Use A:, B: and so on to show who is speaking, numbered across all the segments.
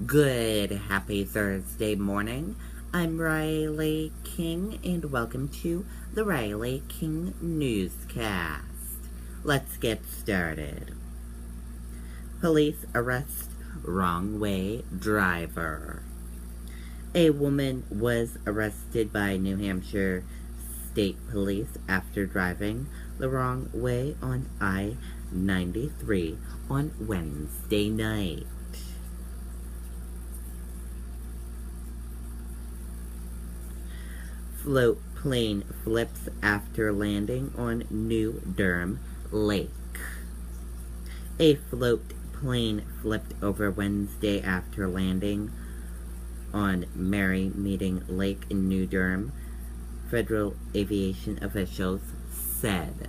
A: Good, happy Thursday morning. I'm Riley King, and welcome to the Riley King Newscast. Let's get started. Police arrest wrong way driver. A woman was arrested by New Hampshire State Police after driving the wrong way on I-93 on Wednesday night. Float plane flips after landing on New Durham Lake. A float plane flipped over Wednesday after landing on Mary Meeting Lake in New Durham, federal aviation officials said.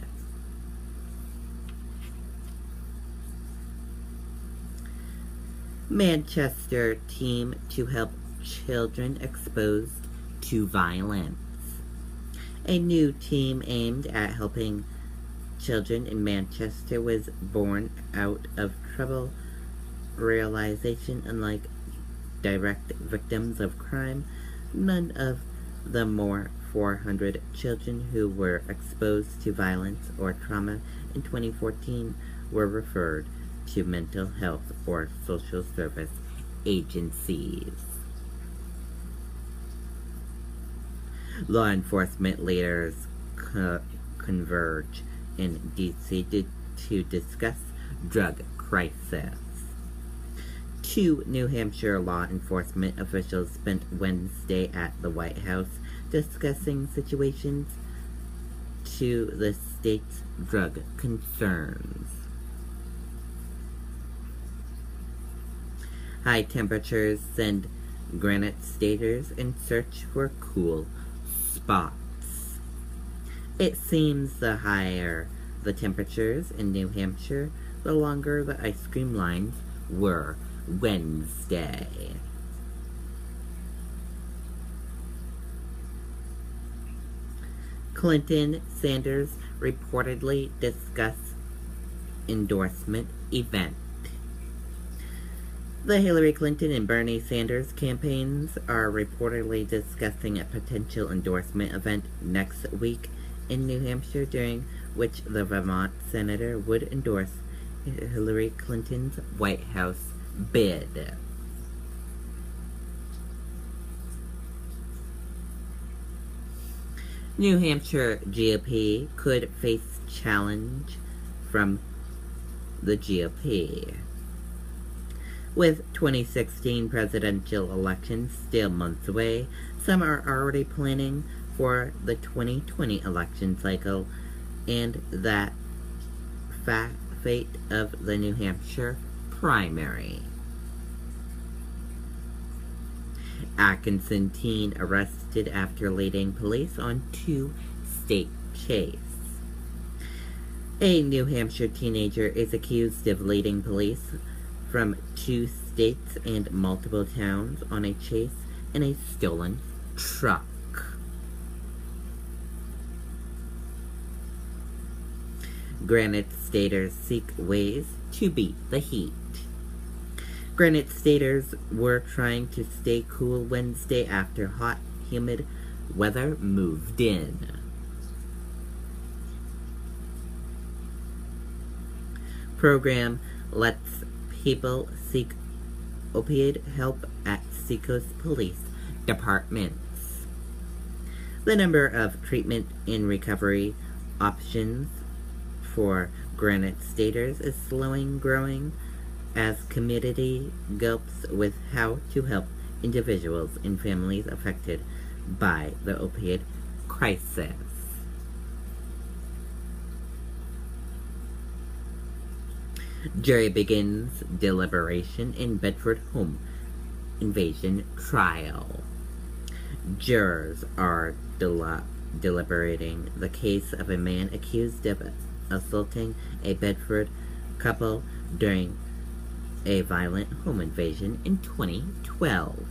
A: Manchester team to help children exposed to violence. A new team aimed at helping children in Manchester was born out of trouble realization. Unlike direct victims of crime, none of the more 400 children who were exposed to violence or trauma in 2014 were referred to mental health or social service agencies. Law enforcement leaders converge in D.C. to discuss drug crisis. Two New Hampshire law enforcement officials spent Wednesday at the White House discussing situations to the state's drug concerns. High temperatures send Granite Staters in search for cool spots. It seems the higher the temperatures in New Hampshire, the longer the ice cream lines were Wednesday. Clinton-Sanders reportedly discuss endorsement event. The Hillary Clinton and Bernie Sanders campaigns are reportedly discussing a potential endorsement event next week in New Hampshire, during which the Vermont senator would endorse Hillary Clinton's White House bid. New Hampshire GOP could face challenge from the GOP. With 2016 presidential elections still months away, some are already planning for the 2020 election cycle and that fate of the New Hampshire primary. Atkinson teen arrested after leading police on two-state chase. A New Hampshire teenager is accused of leading police from two states and multiple towns on a chase in a stolen truck. Granite Staters seek ways to beat the heat. Granite Staters were trying to stay cool Wednesday after hot, humid weather moved in. Program lets people seek opioid help at Seacoast Police Departments. The number of treatment and recovery options for Granite Staters is growing as community gulps with how to help individuals and families affected by the opioid crisis. Jury begins deliberation in Bedford home invasion trial. Jurors are deliberating the case of a man accused of assaulting a Bedford couple during a violent home invasion in 2012.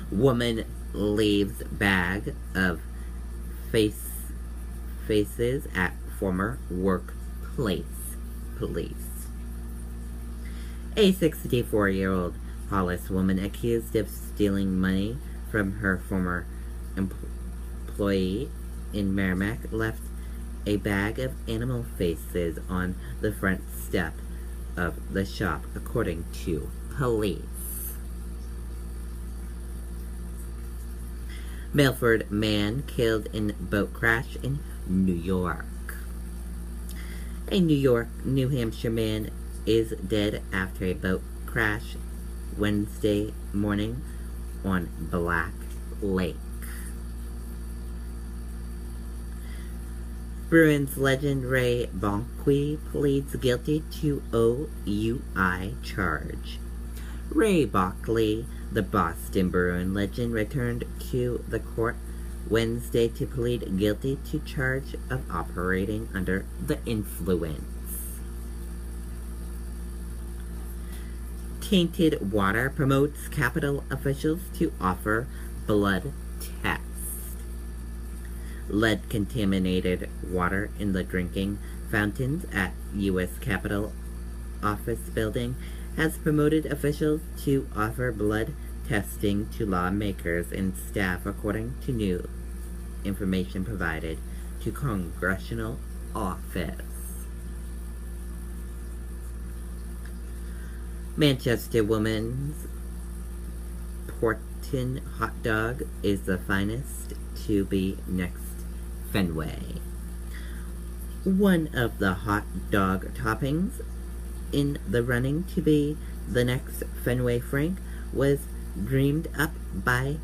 A: Woman leaves bag of faces at former workplace police. A 64-year-old Hollis woman accused of stealing money from her former employee in Merrimack left a bag of animal faces on the front step of the shop, according to police. Milford man killed in boat crash in New York. A New Hampshire man is dead after a boat crash Wednesday morning on Black Lake. Bruins legend Ray Bonqui pleads guilty to OUI charge. Ray Bonqui, the Boston Bruin legend, returned to the court Wednesday to plead guilty to charge of operating under the influence. Tainted water promotes Capitol officials to offer blood tests. Lead-contaminated water in the drinking fountains at U.S. Capitol office building has promoted officials to offer blood testing to lawmakers and staff, according to new information provided to Congressional Office. Manchester woman's Porton hot dog is the finest to be next Fenway. One of the hot dog toppings in the running to be the next Fenway Frank was dreamed up by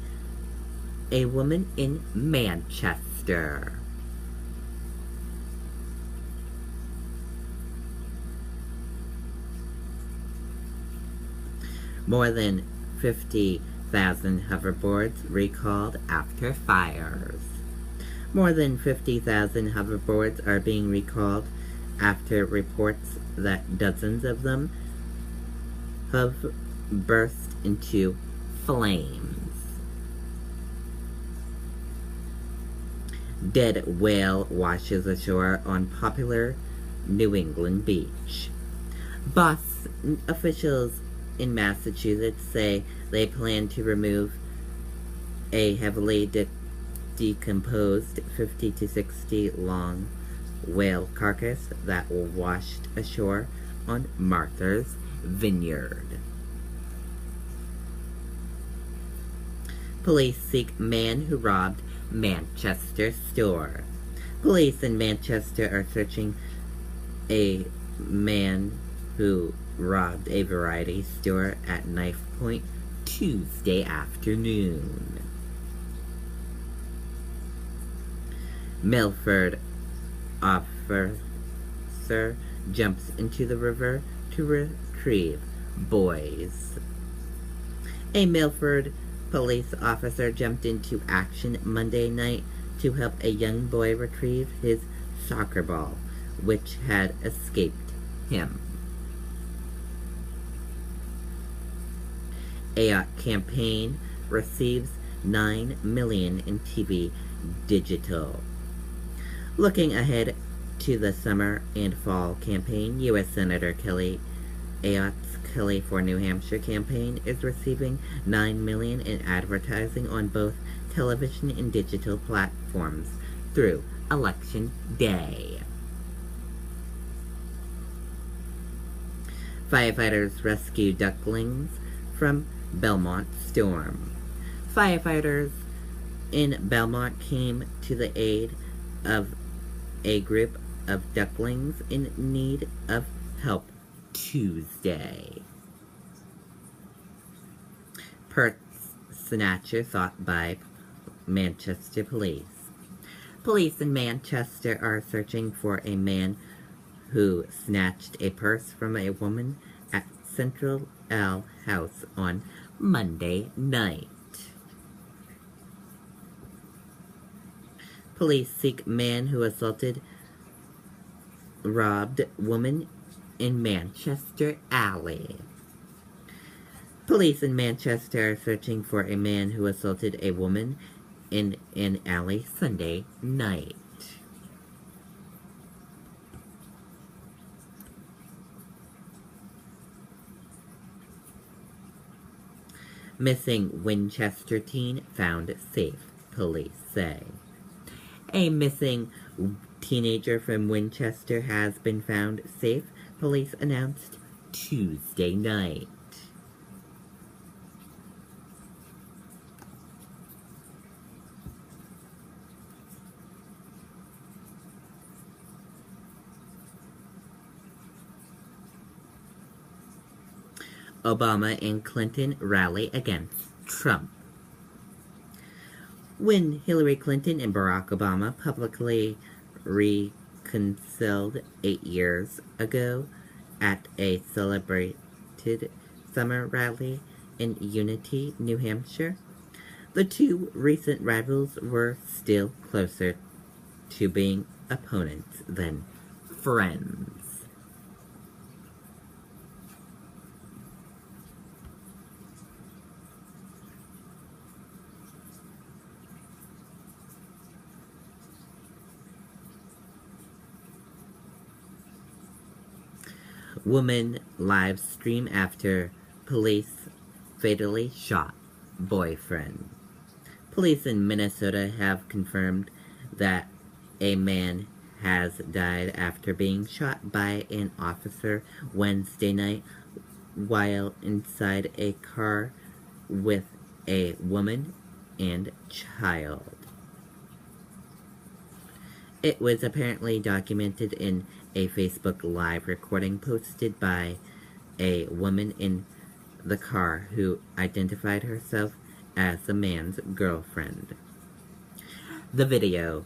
A: a woman in Manchester. More than 50,000 hoverboards recalled after fires. More than 50,000 hoverboards are being recalled after reports that dozens of them have burst into flames. Dead whale washes ashore on popular New England beach. Boston officials in Massachusetts say they plan to remove a heavily decomposed 50 to 60 long whale carcass that washed ashore on Martha's Vineyard. Police seek man who robbed Manchester store. Police in Manchester are searching a man who robbed a variety store at knife point Tuesday afternoon. Milford officer jumps into the river to retrieve boys. A Milford police officer jumped into action Monday night to help a young boy retrieve his soccer ball, which had escaped him. A campaign receives $9 million in TV digital. Looking ahead to the summer and fall campaign, U.S. Senator Kelly Ayott's Kelly for New Hampshire campaign is receiving $9 million in advertising on both television and digital platforms through Election Day. Firefighters rescue ducklings from Belmont storm. Firefighters in Belmont came to the aid of a group of ducklings in need of help Tuesday. Purse snatcher caught by Manchester police. Police in Manchester are searching for a man who snatched a purse from a woman at Central L House on Monday night. Police seek man who robbed woman in Manchester Alley. Police in Manchester are searching for a man who assaulted a woman in an alley Sunday night. Missing Winchester teen found safe, police say. A missing teenager from Winchester has been found safe, police announced Tuesday night. Obama and Clinton rally against Trump. When Hillary Clinton and Barack Obama publicly reconciled 8 years ago at a celebrated summer rally in Unity, New Hampshire, the two recent rivals were still closer to being opponents than friends. Woman live stream after police fatally shot boyfriend. Police in Minnesota have confirmed that a man has died after being shot by an officer Wednesday night while inside a car with a woman and child. It was apparently documented in a Facebook Live recording posted by a woman in the car who identified herself as the man's girlfriend. The video,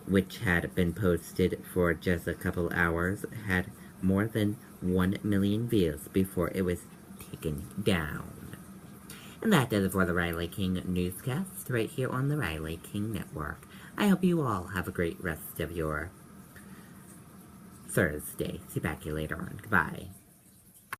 A: which had been posted for just a couple hours, had more than 1 million views before it was taken down. And that does it for the Riley King Newscast, right here on the Riley King Network. I hope you all have a great rest of your Thursday. See back you later on. Goodbye.